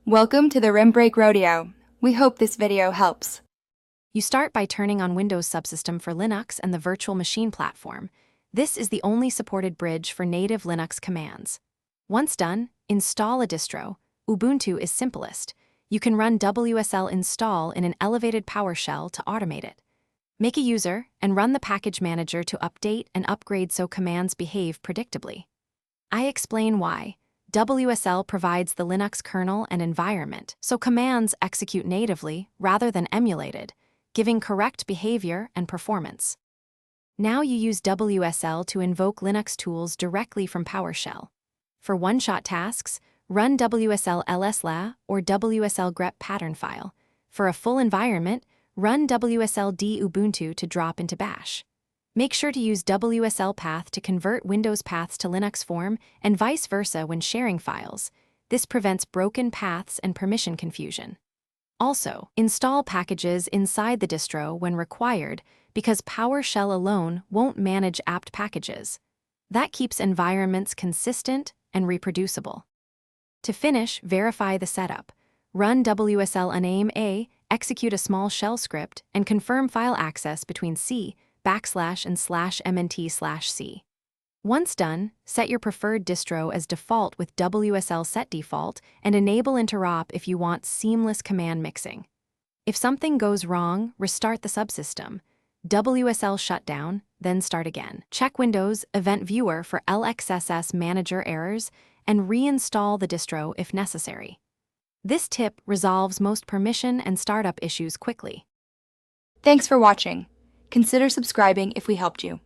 Welcome to the Rim Break Rodeo. We hope this video helps. You start by turning on Windows Subsystem for Linux and the virtual machine platform. This is the only supported bridge for native Linux commands. Once done, install a distro. Ubuntu is simplest. You can run WSL install in an elevated PowerShell to automate it. Make a user and run the package manager to update and upgrade so commands behave predictably. I explain why. WSL provides the Linux kernel and environment, so commands execute natively rather than emulated, giving correct behavior and performance. Now you use WSL to invoke Linux tools directly from PowerShell. For one-shot tasks, run WSL lsla or WSL grep pattern file. For a full environment, run WSL d Ubuntu to drop into Bash. Make sure to use WSL path to convert Windows paths to Linux form and vice versa when sharing files. This prevents broken paths and permission confusion. Also, install packages inside the distro when required because PowerShell alone won't manage apt packages. That keeps environments consistent and reproducible. To finish, verify the setup. Run WSL uname a, execute a small shell script, and confirm file access between C and /mnt/c. Once done, set your preferred distro as default with WSL set default and enable interop if you want seamless command mixing. If something goes wrong, restart the subsystem. WSL shutdown, then start again. Check Windows Event Viewer for LXSS manager errors and reinstall the distro if necessary. This tip resolves most permission and startup issues quickly. Thanks for watching. Consider subscribing if we helped you.